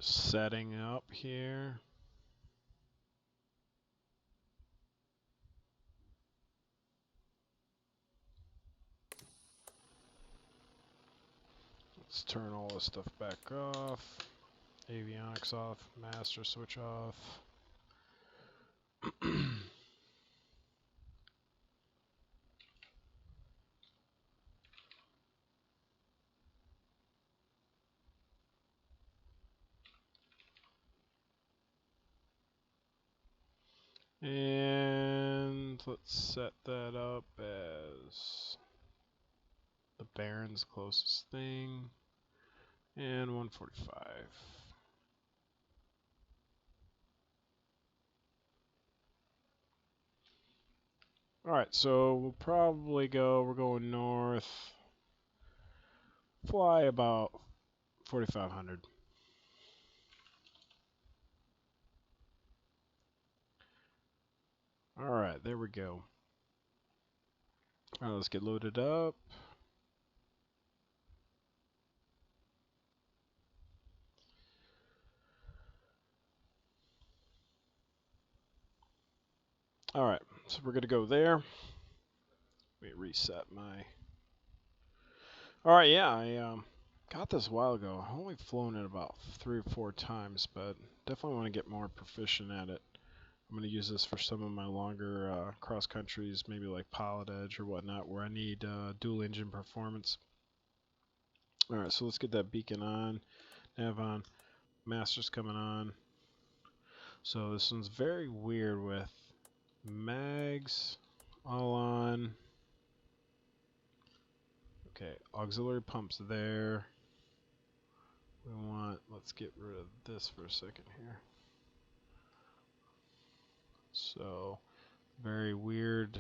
Just setting up here. Let's turn all this stuff back off. Avionics off, master switch off. And let's set that up as the Baron's closest thing. And 145. Alright, so we'll probably we're going north. Fly about 4,500. Alright, there we go. Alright, let's get loaded up. Alright, so we're going to go there. Let me reset my... Alright, yeah, I got this a while ago. I've only flown it about 3 or 4 times, but definitely want to get more proficient at it. I'm going to use this for some of my longer cross countries, maybe like Pilot Edge or whatnot, where I need dual engine performance. Alright, so let's get that beacon on, nav on, master's coming on. So this one's very weird with mags all on. Okay, auxiliary pumps there. Let's get rid of this for a second here. So, very weird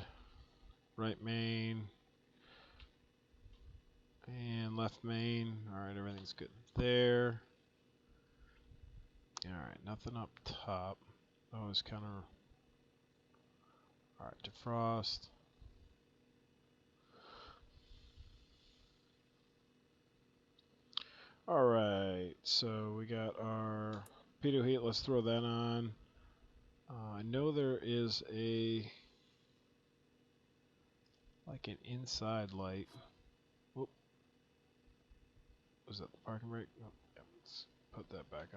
right main and left main. Alright, everything's good there. Alright, nothing up top. That was kind of... Alright, defrost. Alright, so we got our pitot heat. Let's throw that on. I know there is like an inside light. Whoop. Was that the parking brake? Oh, yeah, let's put that back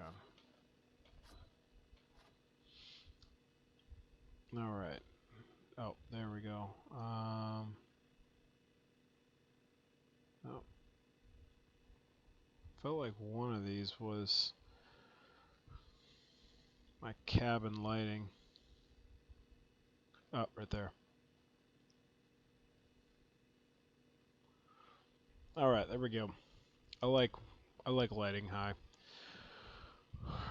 on. Alright. Oh, there we go. Oh. Felt like one of these was my cabin lighting. Oh, right there. Alright, there we go. I like lighting high.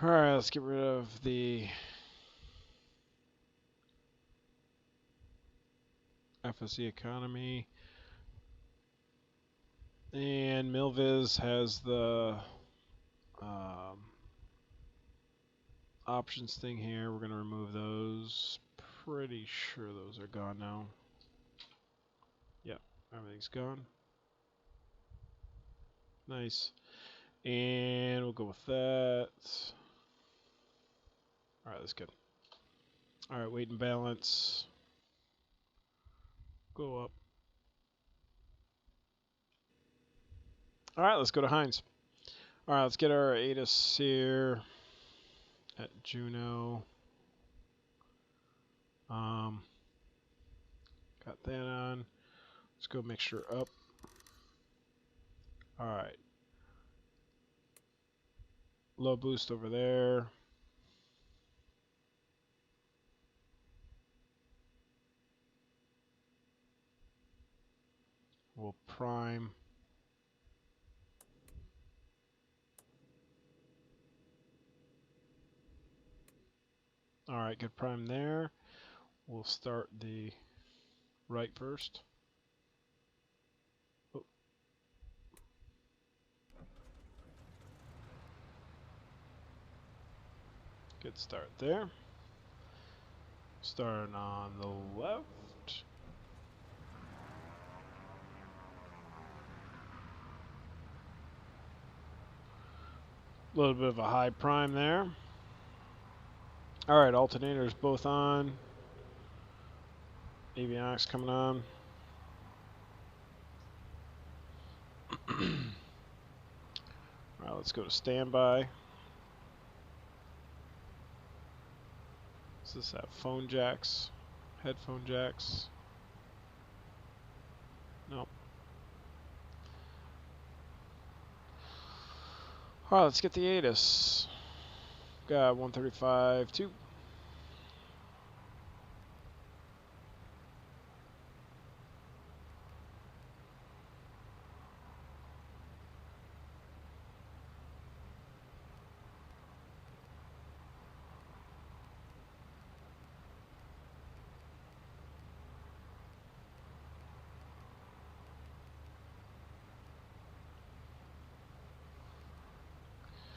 Alright, let's get rid of the FSE economy. And Milviz has the options thing here. We're going to remove those. Pretty sure those are gone now. Yep, everything's gone. Nice. And we'll go with that. Alright, that's good. Alright, weight and balance. Go up. Alright, let's go to Heinz. Alright, let's get our ATIS here at Juneau. Got that on. Let's go mixture up. Alright. Low boost over there. We'll prime. Alright, good prime there. We'll start the right first. Oh. Good start there. Starting on the left. A little bit of a high prime there. Alright, alternators both on. Avionics coming on. Alright, let's go to standby. Does this have phone jacks? Headphone jacks? Nope. Alright, let's get the ATIS. Got 135.2.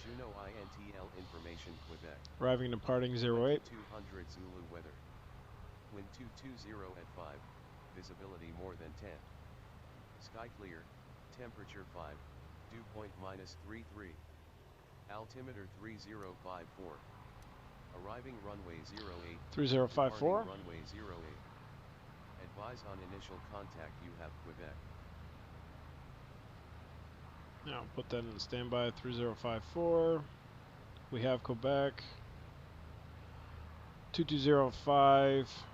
Juno INTL information Quebec. Arriving and departing 08. 200 Zulu weather. Wind 220 at 5. Visibility more than 10. Sky clear. Temperature 5. Dew point -33. Altimeter 3054. Arriving runway 08. 3054. Runway 08. Advise on initial contact. You have Quebec. Now put that in standby. 3054. We have Quebec. 2205.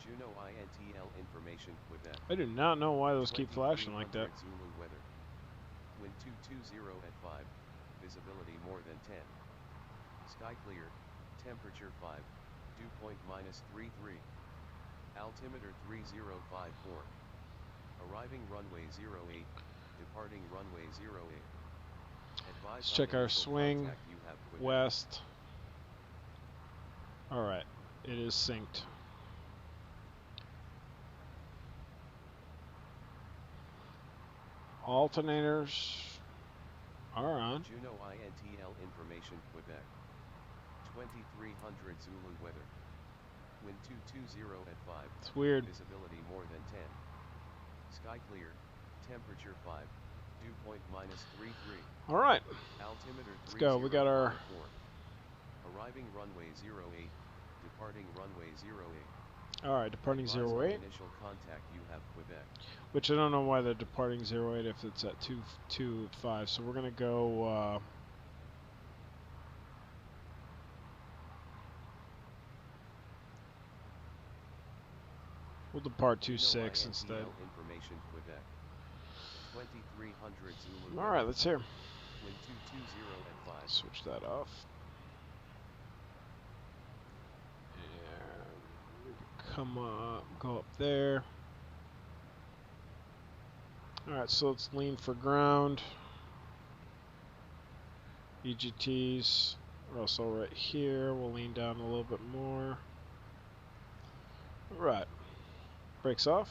Juno INTL information Quebec. I do not know why those keep flashing like that. Zulu weather. Wind 220 at 5. Visibility more than 10. Sky clear. Temperature 5. Dew point -33. Altimeter 3054. Arriving runway 08. Departing runway 08. Advise Let's check our swing. West. Alright. It is synced. Alternators are on. Juno INTL information Quebec. 2300 Zulu weather. Wind 220 at 5. It's weird. Visibility more than 10. Sky clear. Temperature 5. Dew point -33. Alright. Altimeter 3054. Let's go. We got our arriving runway 08. Departing runway 08. Alright, departing 08. Initial contact. You have Quebec. Which I don't know why they're departing 08 if it's at 225. So we're gonna go we'll depart 26 instead. Information Quebec. 2300 Zulu. Alright, let's hear. Wind 220 at 5. Switch that off. And come up, go up there. Alright, so let's lean for ground. EGTs are also right here. We'll lean down a little bit more. Alright. Brakes off.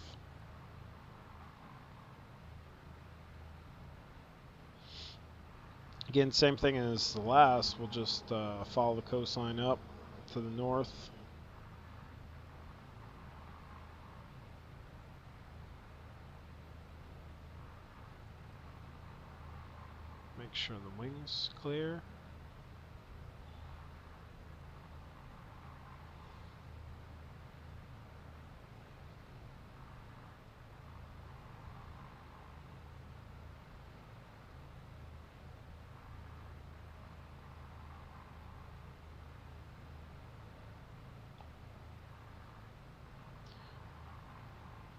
Again, same thing as the last. We'll just follow the coastline up to the north. Make sure the wing's clear.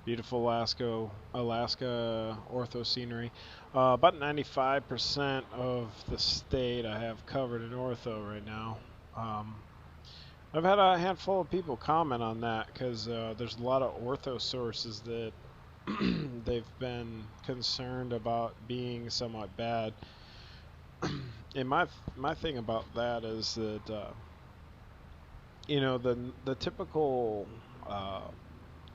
Beautiful Alaska ortho scenery. About 95% of the state I have covered in ortho right now. I've had a handful of people comment on that because there's a lot of ortho sources that they've been concerned about being somewhat bad. And my thing about that is that you know, the typical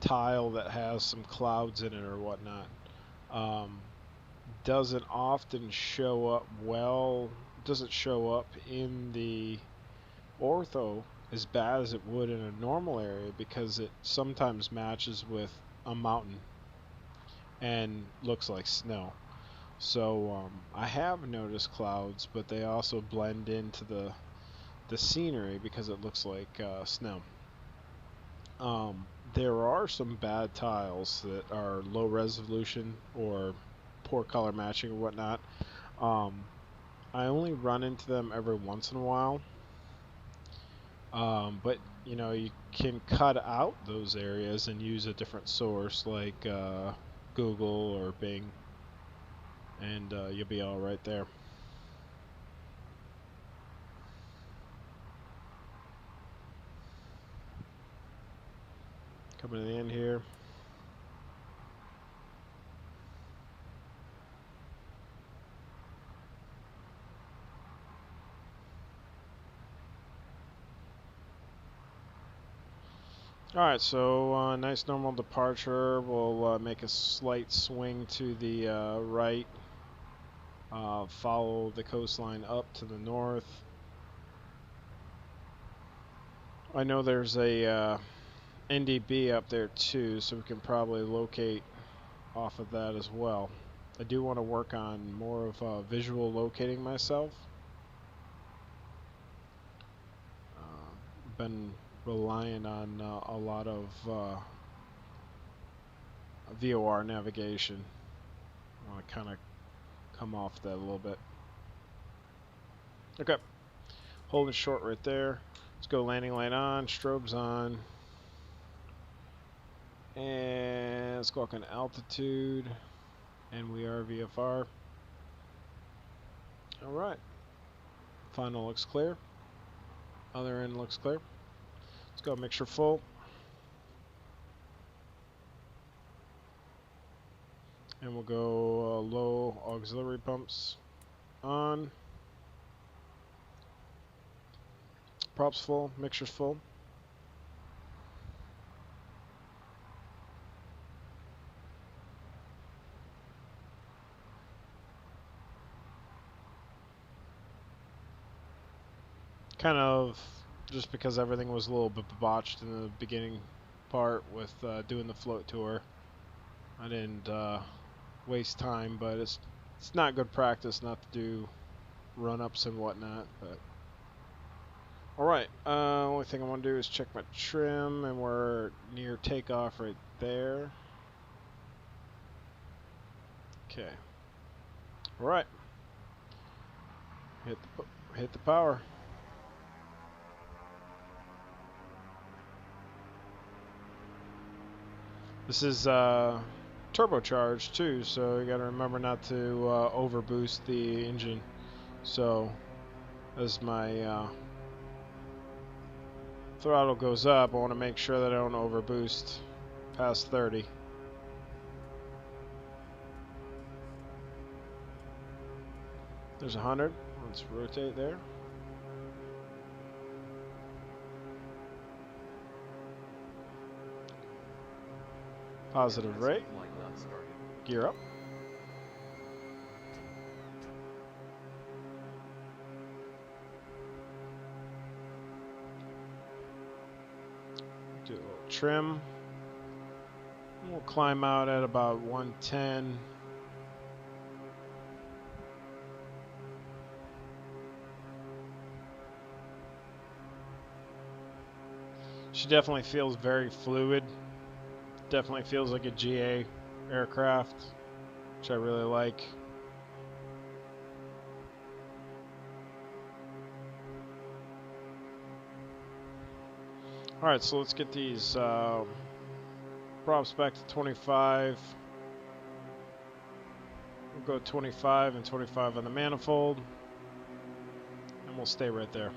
tile that has some clouds in it or whatnot doesn't often show up well, doesn't show up in the ortho as bad as it would in a normal area because it sometimes matches with a mountain and looks like snow. So I have noticed clouds, but they also blend into the scenery because it looks like snow. There are some bad tiles that are low resolution or poor color matching or whatnot. I only run into them every once in a while. But you know, you can cut out those areas and use a different source like Google or Bing, and you'll be all right there. Coming to the end here. Alright, so nice normal departure. We'll make a slight swing to the right. Follow the coastline up to the north. I know there's a NDB up there too, so we can probably locate off of that as well. I do want to work on more of visual locating myself. Been relying on a lot of VOR navigation. I want to kind of come off that a little bit. Okay, holding short right there. Let's go landing light on, strobes on. And let's go up on altitude. And we are VFR. Alright. Final looks clear. Other end looks clear. Let's go mixture full. And we'll go low auxiliary pumps on. Props full, mixture's full. Kind of just because everything was a little bit botched in the beginning part with doing the float tour. I didn't waste time, but it's not good practice not to do run-ups and whatnot. But alright, only thing I want to do is check my trim, and we're near takeoff right there. Okay. Alright. Hit the power. This is turbocharged too, so you gotta remember not to overboost the engine. So as my throttle goes up, I want to make sure that I don't overboost past 30. There's 100. Let's rotate there. Positive rate. Gear up. Do a little trim. We'll climb out at about 110. She definitely feels very fluid. Definitely feels like a GA aircraft, which I really like. Alright, so let's get these props back to 25. We'll go 25 and 25 on the manifold, and we'll stay right there.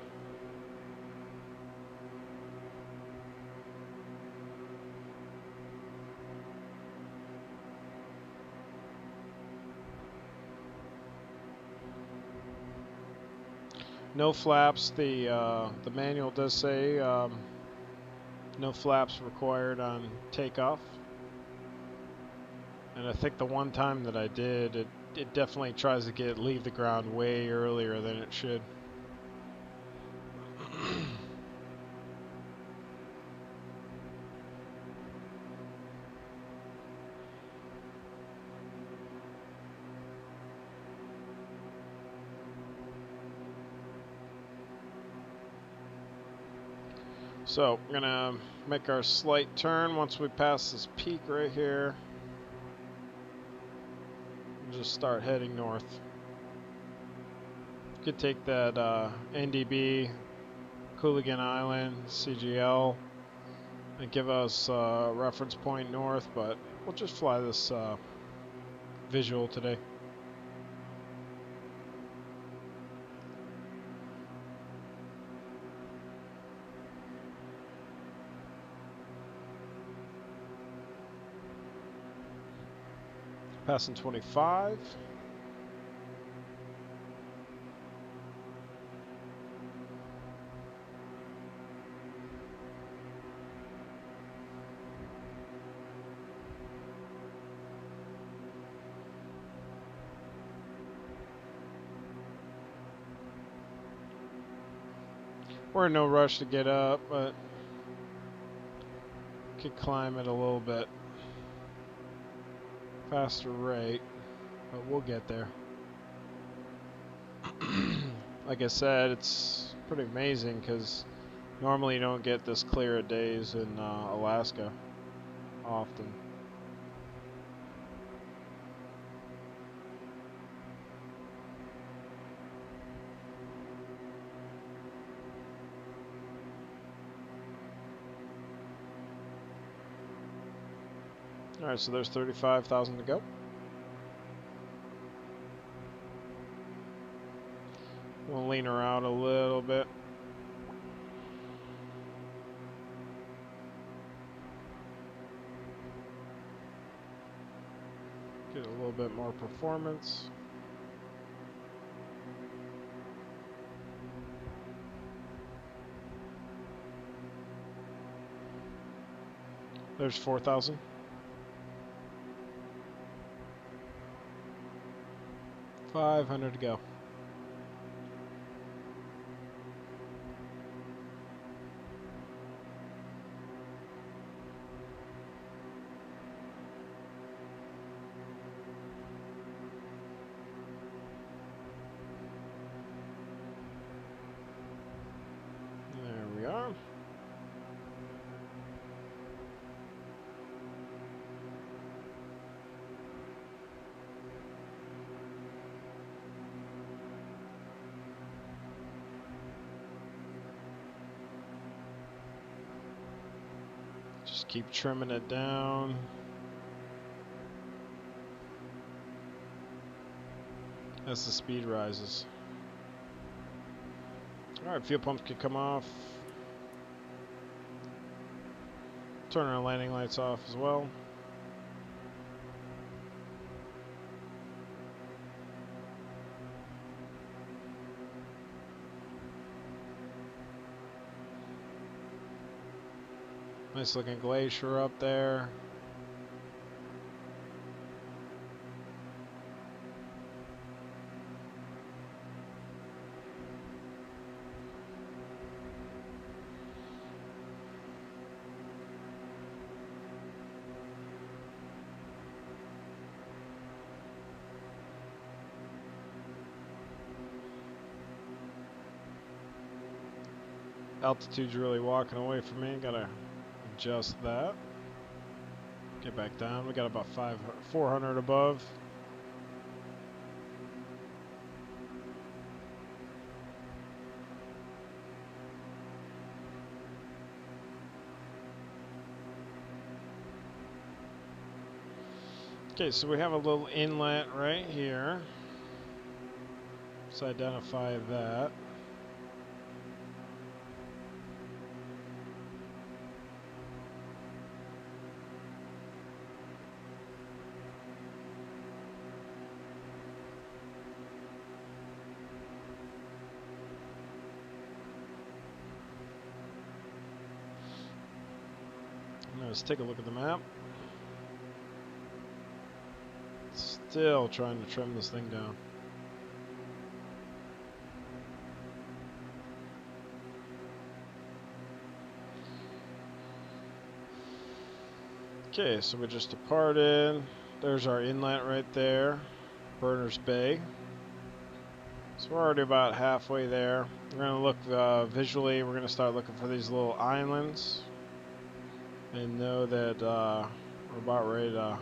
No flaps. The manual does say no flaps required on takeoff. And I think the one time that I did, it definitely tries to leave the ground way earlier than it should. So we're gonna make our slight turn once we pass this peak right here. We'll just start heading north. Could take that NDB, Cooligan Island, CGL, and give us a reference point north, but we'll just fly this visual today. Passing 25. We're in no rush to get up, but could climb it a little bit faster rate, but we'll get there. Like I said, it's pretty amazing because normally you don't get this clear of days in Alaska often. Alright, so there's 35,000 to go. We'll lean her out a little bit. Get a little bit more performance. There's 4,000. $500 to go. There we are. Just keep trimming it down. As the speed rises. Alright, fuel pumps can come off. Turn our landing lights off as well. Nice looking glacier up there. Altitude's really walking away from me. Gotta adjust that. Get back down. We got about 400 above. Okay, so we have a little inlet right here. Let's identify that. Let's take a look at the map. Still trying to trim this thing down. Okay, so we just departed. There's our inlet right there, Berners Bay. So we're already about halfway there. We're going to look visually, we're going to start looking for these little islands and know that we're about ready to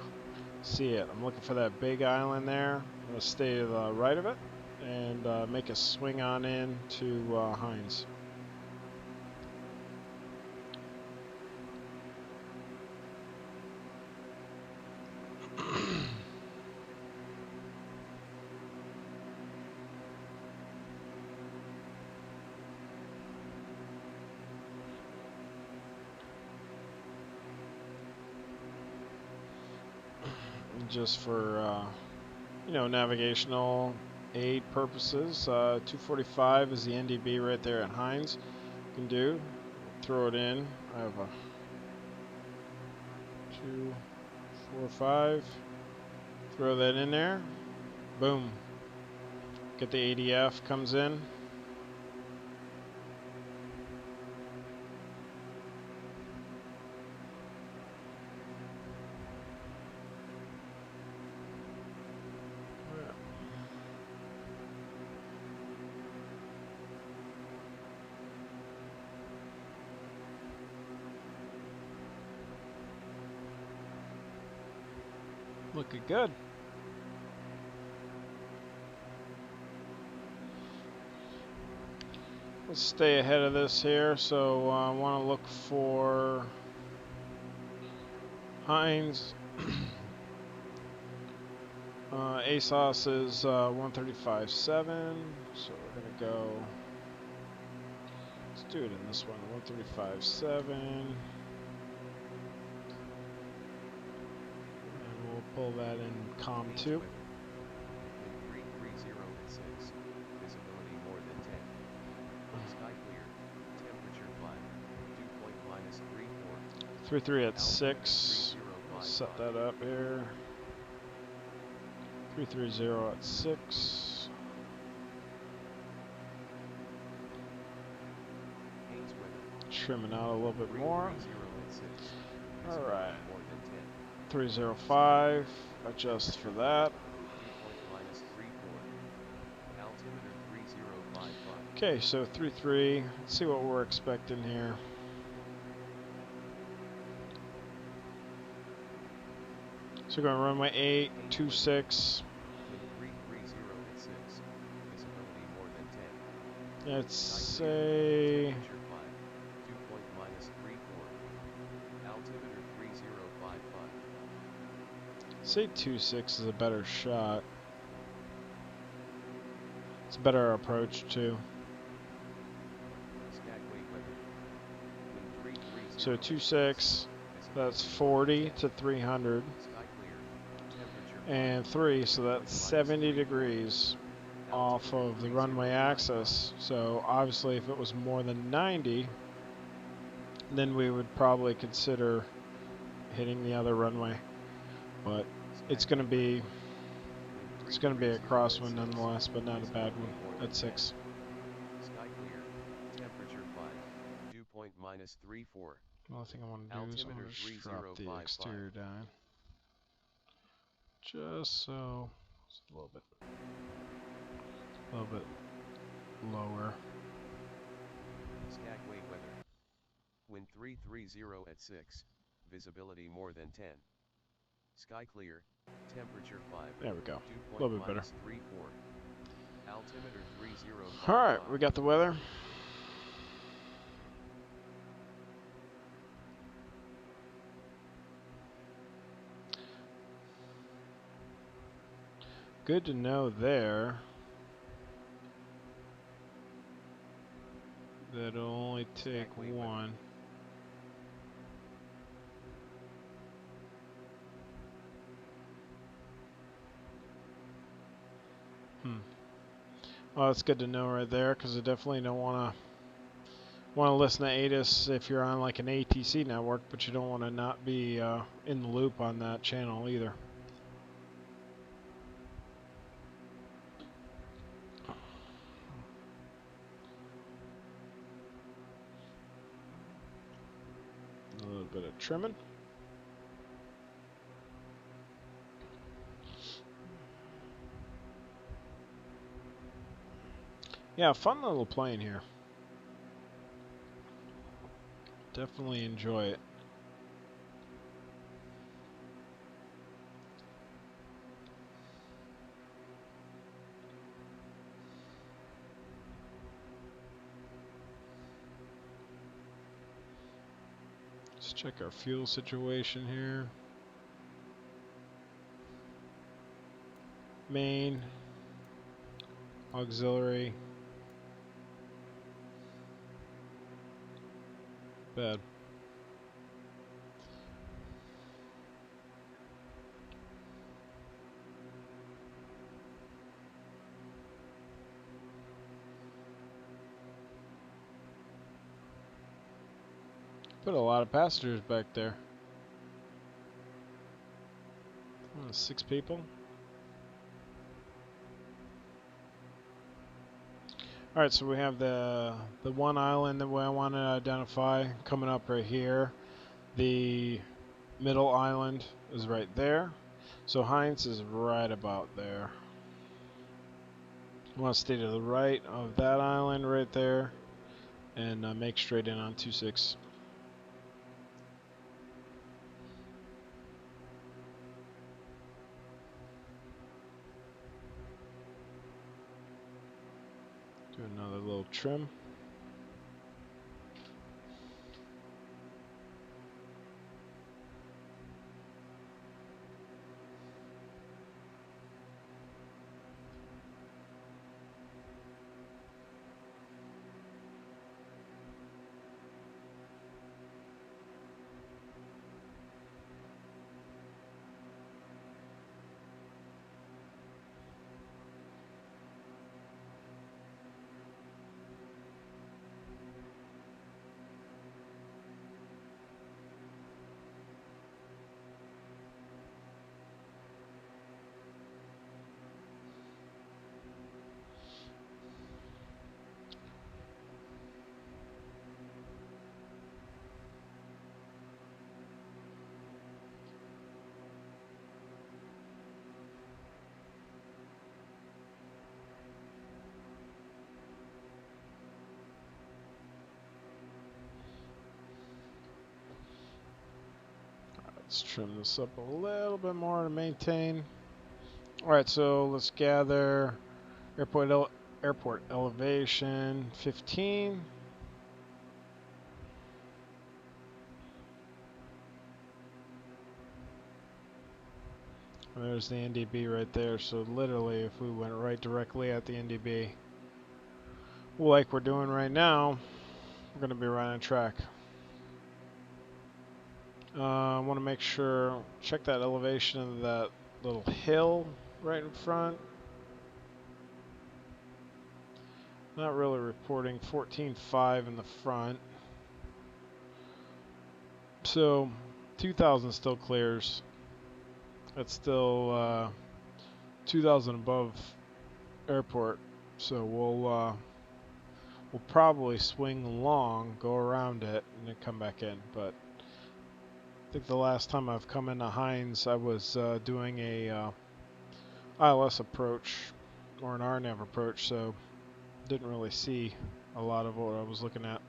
see it. I'm looking for that big island there. I'm going to stay to the right of it and make a swing on in to Hines. Just for you know, navigational aid purposes, 245 is the NDB right there at Hines. You can do throw it in. I have a 245. Throw that in there. Boom. Get the ADF comes in. Looking good. Let's stay ahead of this here. So I want to look for Hines. ASOS is 135.7. So we're going to go. Let's do it in this one. 135.7. And we'll pull that in COM 2. Wind 330 at 6. Visibility more than 10. Sky clear. Temperature 5. Dew point minus 34. 33 at 6. Set that up here. 330 at 6. Haines weather. Trimming out a little bit more. 330 at 6. Alright. More than 10. 305. Adjust for that. Dew point minus 34. Altimeter 3055. Okay, so 33. Let's see what we're expecting here. So we're going runway 8, 26. Wind 330 at 6. Visibility more than 10. Let's say Temperature 5. Dew point minus 34. Altimeter 3055. say 26 is a better shot. It's a better approach too. Skagway weather. Wind 330 So at 26, that's 40 to 300. Sky clear. Temperature 5. And 3, so that's 70 degrees off of the runway axis. So obviously if it was more than 90, then we would probably consider hitting the other runway. But it's going to be a crosswind nonetheless, but not a bad one at 6. Sky clear. Temperature 5. Dew point minus 34. The only thing I want to do is I Altimeter want to just drop the 3055. exterior down. Just so it's a little bit lower. Skagway weather. Wind 330 at 6. Visibility more than 10. Sky clear. Temperature 5. There we go. Dew A little point bit better. minus 34. Altimeter 3055. Alright, we got the weather. Good to know there that it'll only take Skagway one. Well, that's good to know right there, because I definitely don't want to listen to ATIS if you're on like an ATC network, but you don't want to not be in the loop on that channel either. A little bit of trimming. Yeah, fun little plane here. Definitely enjoy it. Let's check our fuel situation here. Main, auxiliary, bad. Put a lot of passengers back there. 6 people. All right, so we have the one island that I want to identify coming up right here. The middle island is right there. So Heinz is right about there. I want to stay to the right of that island right there and make straight in on 26. Do another little trim. Let's trim this up a little bit more to maintain. All right, so let's gather airport elevation 15. And there's the NDB right there. So literally, if we went right directly at the NDB, like we're doing right now, we're going to be right on track. I want to make sure, check that elevation of that little hill right in front. Not really reporting 14.5 in the front. So 2000 still clears. That's still 2000 above airport. So we'll probably swing long, go around it, and then come back in. But I think the last time I've come into Heinz, I was doing a ILS approach or an RNAV approach, so didn't really see a lot of what I was looking at.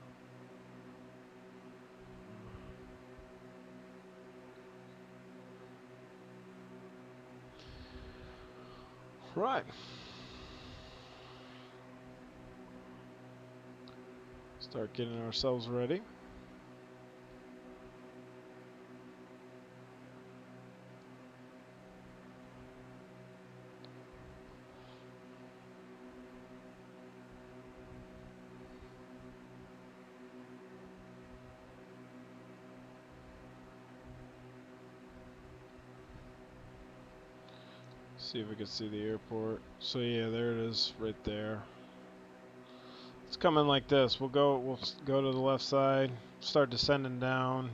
Right. Start getting ourselves ready. See if we can see the airport. So yeah, there it is, right there. It's coming like this. We'll go to the left side, start descending down.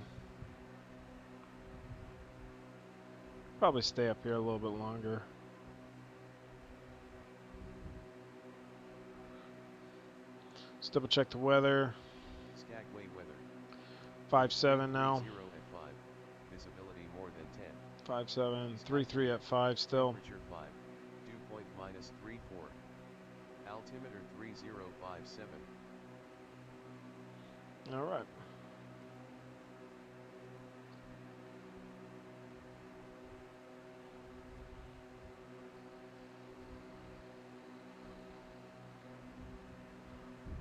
Probably stay up here a little bit longer. Let's double check the weather. Skagway weather. 5-7 now. 0 at 5. Visibility more than 10. 5-7. 3-3 at 5 still. Temperature 5. Dew point -34. Altitude altimeter 3057. All right.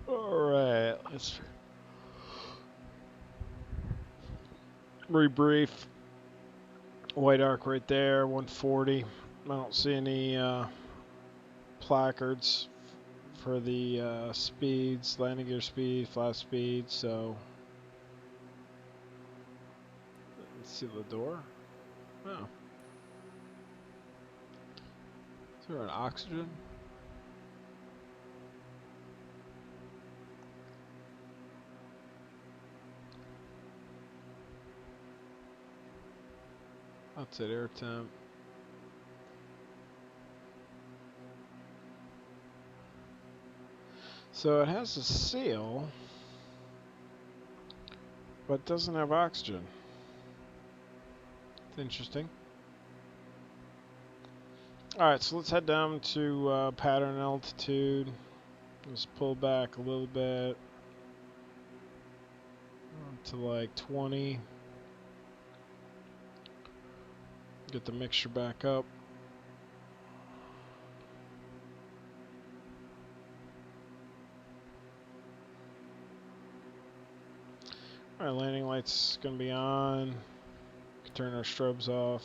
All right. Let's rebrief. White arc right there, 140. I don't see any placards for the speeds, landing gear speed, flat speed, so let's see the door. Oh. Is there an oxygen? That's it, air temp. So it has a seal, but doesn't have oxygen. It's interesting. Alright, so let's head down to pattern altitude. Let's pull back a little bit to like 20. Get the mixture back up. Alright, landing lights gonna be on. Can turn our strobes off.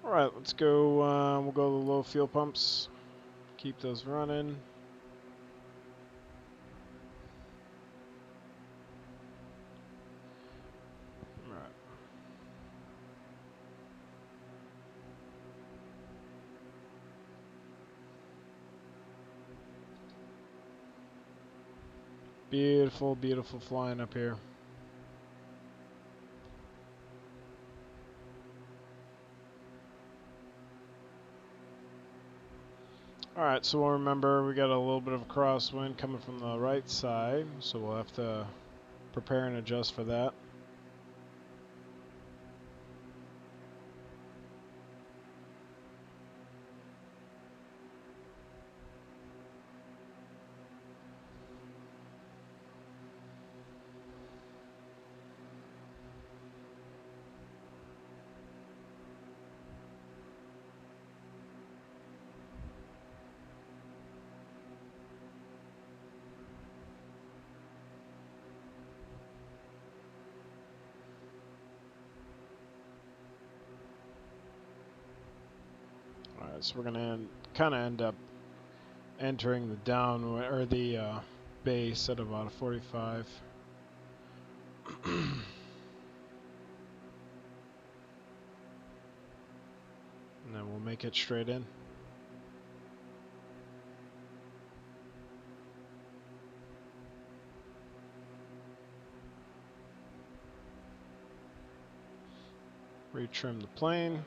Alright, let's go. We'll go to the low fuel pumps. Keep those running. Alright. Beautiful, beautiful flying up here. Alright, so we'll remember we got a little bit of a crosswind coming from the right side, so we'll have to prepare and adjust for that. Alright, so we're gonna kind of end up entering the downwind or the base at about a 45. And then we'll make it straight in. Retrim the plane.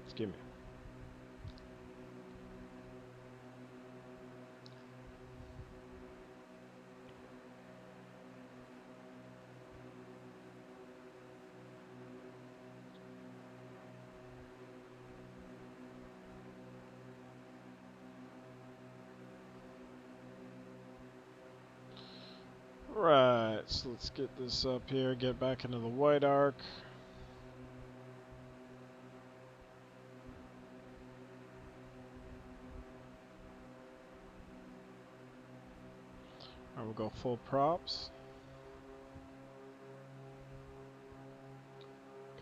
Excuse me. Right, so let's get this up here, get back into the white arc. Alright, we'll go full props.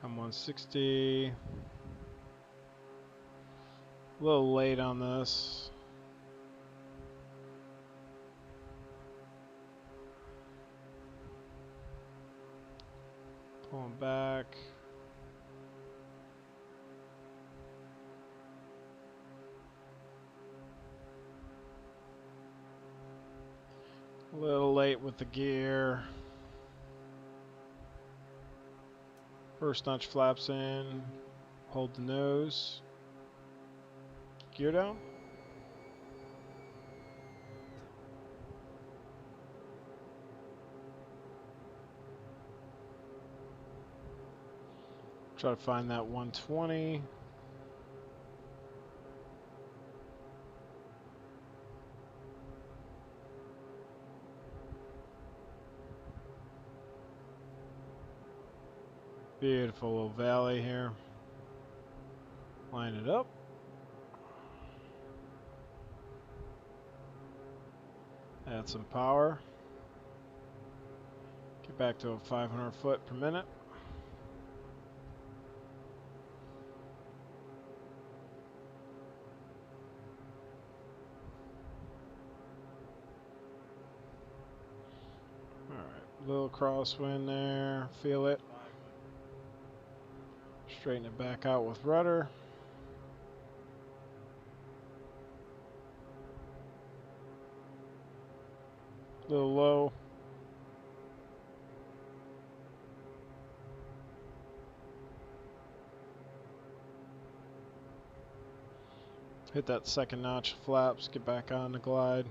Come 160. A little late on this. Pulling back. A little late with the gear. First notch flaps in. Hold the nose. Gear down. Try to find that 120. Beautiful little valley here. Line it up. Add some power. Get back to a 500 foot per minute. Alright, little crosswind there. Feel it. Straighten it back out with rudder. Little low. Hit that second notch of flaps, get back on the glide.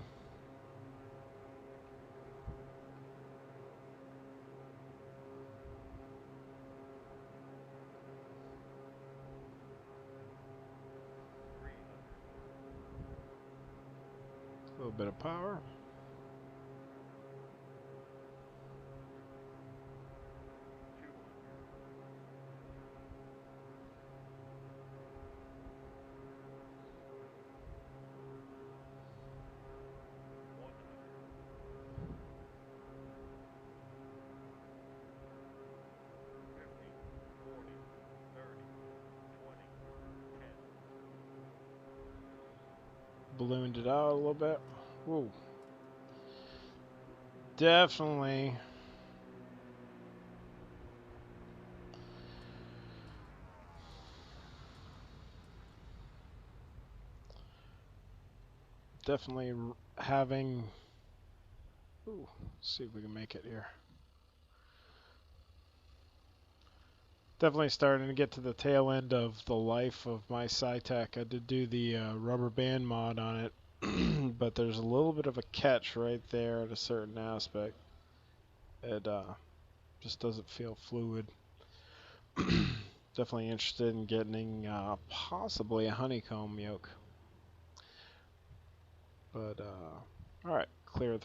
A little bit of power. Ballooned it out a little bit. Whoa. Definitely. Definitely having. Ooh, let's see if we can make it here. Definitely starting to get to the tail end of the life of my SciTech. I did do the rubber band mod on it, but there's a little bit of a catch right there at a certain aspect. It just doesn't feel fluid. Definitely interested in getting possibly a honeycomb yoke. But all right, clear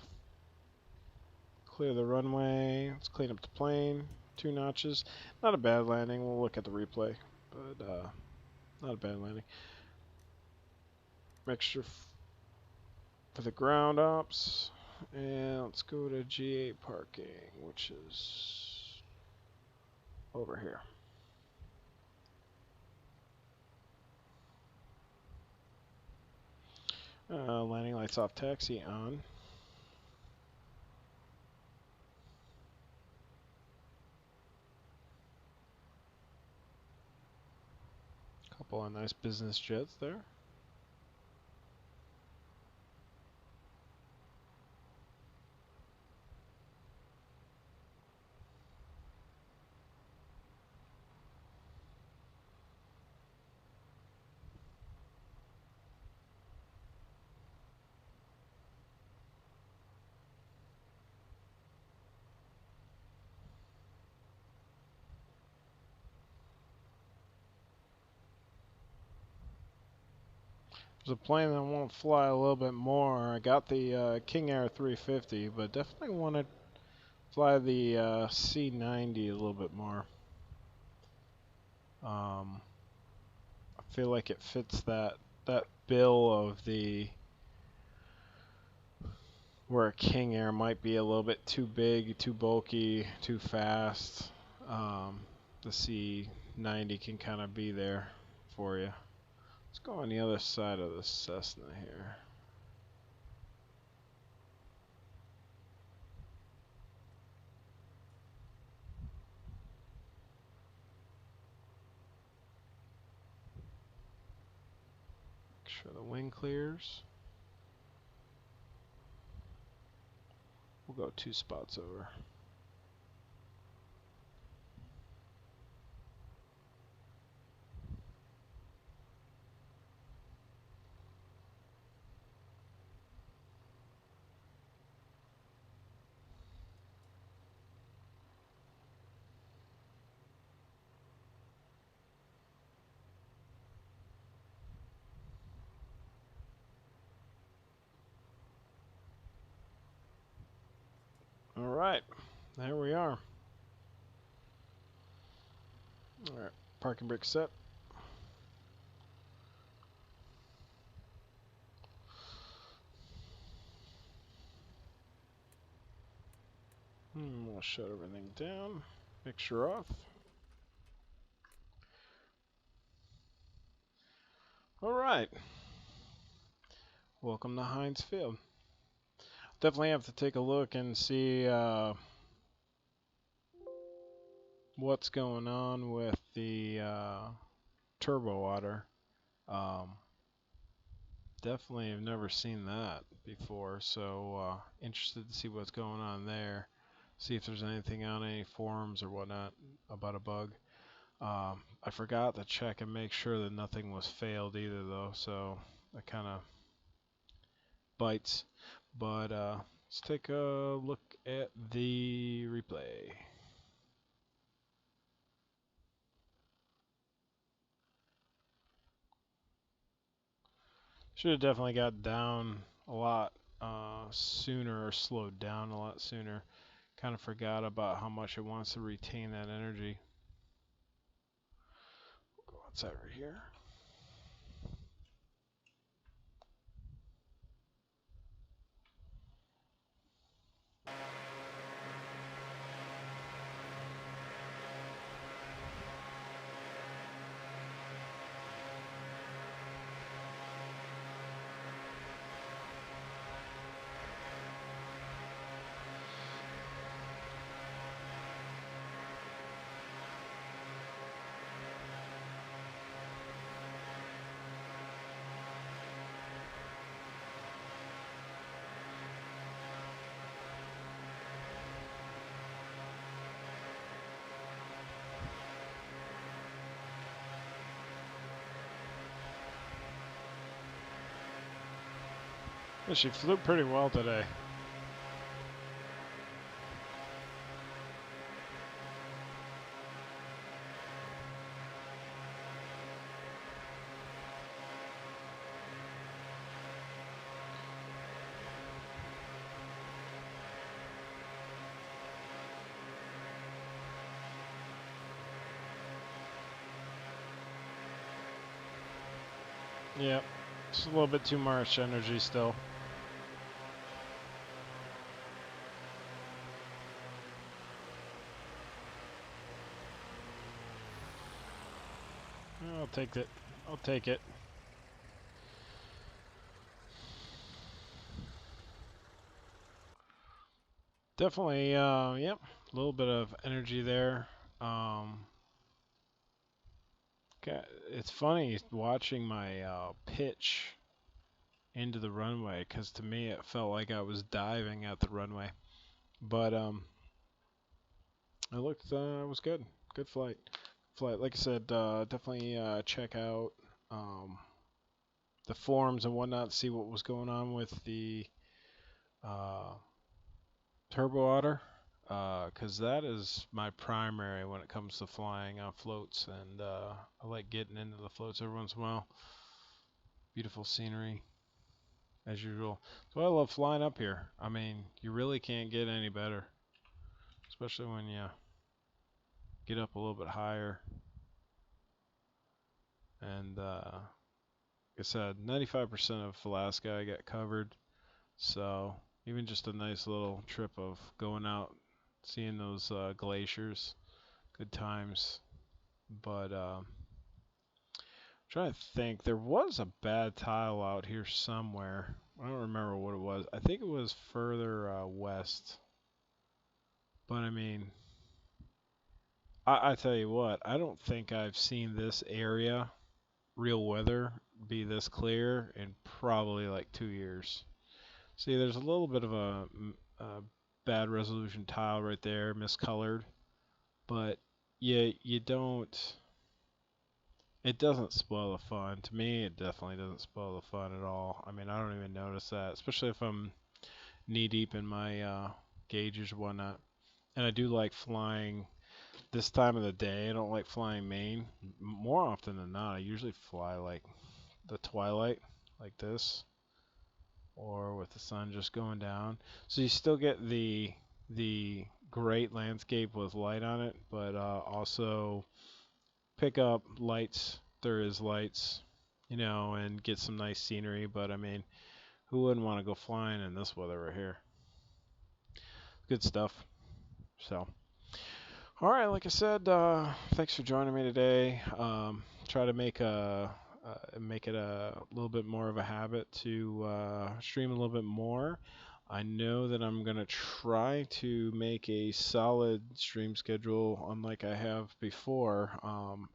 the runway. Let's clean up the plane. 2 notches. Not a bad landing. We'll look at the replay, but not a bad landing. Mixture for the ground ops, and let's go to G8 parking, which is over here. Landing lights off, taxi on. Couple of nice business jets there. There's a plane that won't fly a little bit more. I got the King Air 350, but definitely want to fly the C90 a little bit more. I feel like it fits that bill of the where a King Air might be a little bit too big, too bulky, too fast. The C90 can kind of be there for you. Let's go on the other side of the Cessna here. Make sure the wing clears. We'll go 2 spots over. Alright, there we are. Alright, parking brake set. We'll shut everything down. Mixture off. Alright. Welcome to Heinz Field. Definitely have to take a look and see what's going on with the turbo water. Definitely have never seen that before, so interested to see what's going on there. See if there's anything on any forums or whatnot about a bug. I forgot to check and make sure that nothing was failed either, though, so that kind of bites. But let's take a look at the replay. Should have definitely got down a lot sooner, or slowed down a lot sooner. Kind of forgot about how much it wants to retain that energy. Go outside right here. Well, she flew pretty well today. Yep, just a little bit too much energy still. I'll take it. I'll take it. Definitely, yep, a little bit of energy there. It's funny watching my pitch into the runway, because to me it felt like I was diving at the runway. But it looked it was good. Good flight. Like I said, definitely check out the forums and whatnot, see what was going on with the uh, turbo otter, because that is my primary when it comes to flying on floats, and I like getting into the floats every once in a while. Beautiful scenery, as usual. So I love flying up here. I mean, you really can't get any better, especially when you get up a little bit higher. And like I said, 95% of Alaska I got covered. So even just a nice little trip of going out, seeing those glaciers, good times. But trying to think, there was a bad tile out here somewhere. I don't remember what it was. I think it was further west. But I mean, I tell you what, I don't think I've seen this area, real weather, be this clear in probably like 2 years. See, there's a little bit of a bad resolution tile right there, miscolored, but you don't. It doesn't spoil the fun. To me, it definitely doesn't spoil the fun at all. I mean, I don't even notice that, especially if I'm knee deep in my gauges and whatnot. And I do like flying this time of the day. I don't like flying main. More often than not, I usually fly like the twilight, like this, or with the sun just going down. So you still get the the great landscape with light on it, but also pick up lights. There is lights, and get some nice scenery. But I mean, who wouldn't want to go flying in this weather right here? Good stuff. So, all right, like I said, thanks for joining me today. Try to make it a little bit more of a habit to stream a little bit more. I know that I'm gonna try to make a solid stream schedule, unlike I have before.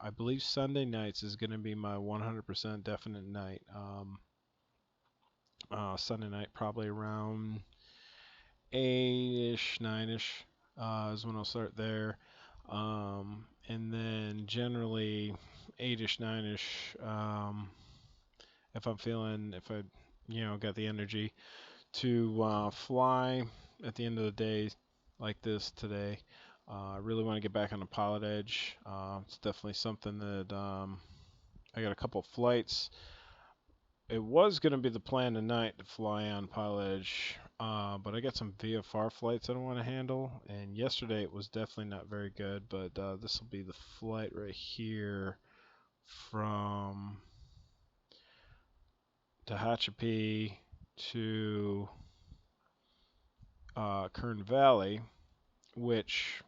I believe Sunday nights is gonna be my 100% definite night. Sunday night, probably around 8-ish, 9-ish, is when I'll start there. And then generally 8-ish, 9-ish, if I'm feeling, if I, got the energy to fly at the end of the day like this today. I really want to get back on the pilot edge. It's definitely something that I got a couple flights. It was going to be the plan tonight to fly on pilot edge, but I got some VFR flights I don't want to handle. And yesterday it was definitely not very good, but this will be the flight right here from Tehachapi to Kern Valley, which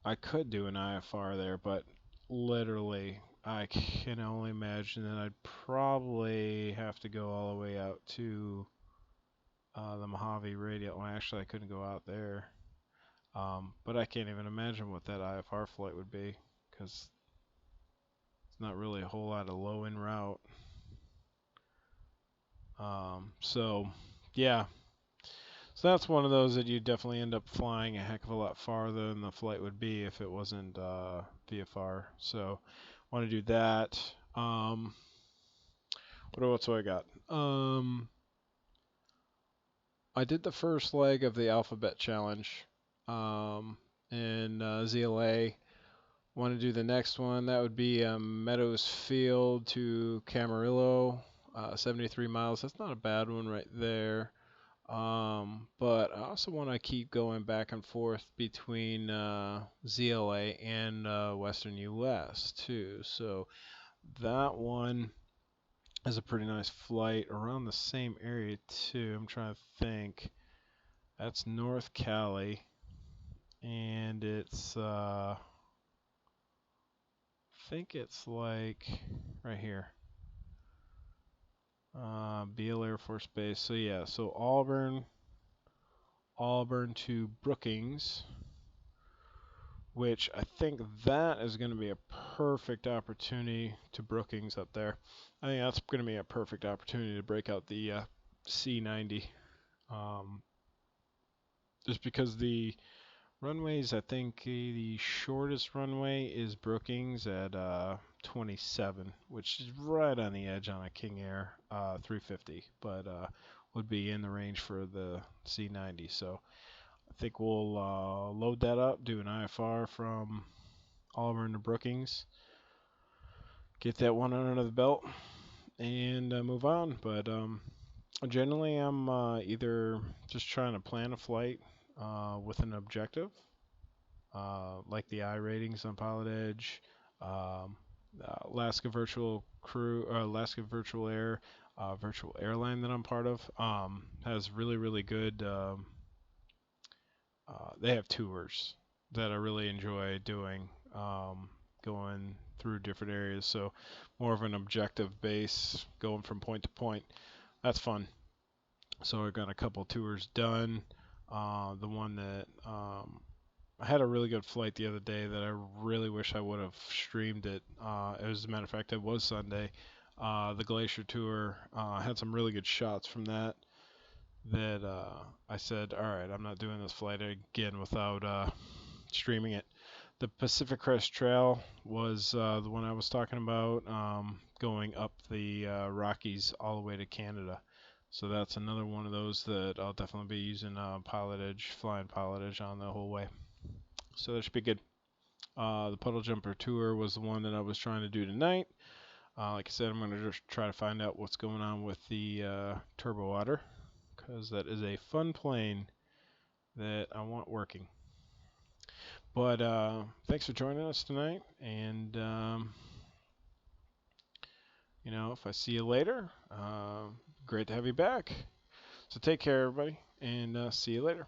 I could do an IFR there, but literally I can only imagine that I'd probably have to go all the way out to the Mojave Radial. Well, actually, I couldn't go out there, but I can't even imagine what that IFR flight would be because it's not really a whole lot of low en route. So, yeah. So that's one of those that you definitely end up flying a heck of a lot farther than the flight would be if it wasn't VFR. So want to do that. What else do I got? I did the first leg of the Alphabet Challenge in ZLA. Want to do the next one? That would be Meadows Field to Camarillo, 73 miles. That's not a bad one right there. But I also want to keep going back and forth between ZLA and Western US too. So that one is a pretty nice flight around the same area too. I'm trying to think. That's North Cali, and it's I think it's like right here. Beale Air Force Base. So yeah, so Auburn to Brookings, which I think that is going to be a perfect opportunity to Brookings up there. I think that's going to be a perfect opportunity to break out the C90. Just because the runways, I think the shortest runway is Brookings at 27, which is right on the edge on a King Air 350, but would be in the range for the C90. So I think we'll load that up, do an IFR from Auburn to Brookings, get that one under the belt, and move on. But generally, I'm either just trying to plan a flight with an objective, like the I ratings on Pilot Edge, Alaska Virtual Crew, Alaska Virtual Air, virtual airline that I'm part of, has really, really good. They have tours that I really enjoy doing, going through different areas. So more of an objective base, going from point to point. That's fun. So I got a couple tours done. The one that I had a really good flight the other day that I really wish I would have streamed it. As a matter of fact, it was Sunday. The Glacier Tour had some really good shots from that. I said, all right, I'm not doing this flight again without streaming it. The Pacific Crest Trail was the one I was talking about, going up the Rockies all the way to Canada. So that's another one of those that I'll definitely be using Pilot Edge, flying Pilot Edge on the whole way. So that should be good. The Puddle Jumper Tour was the one that I was trying to do tonight. Like I said, I'm going to just try to find out what's going on with the Turbo Otter, because that is a fun plane that I want working. But thanks for joining us tonight, and if I see you later, great to have you back. So take care, everybody, and see you later.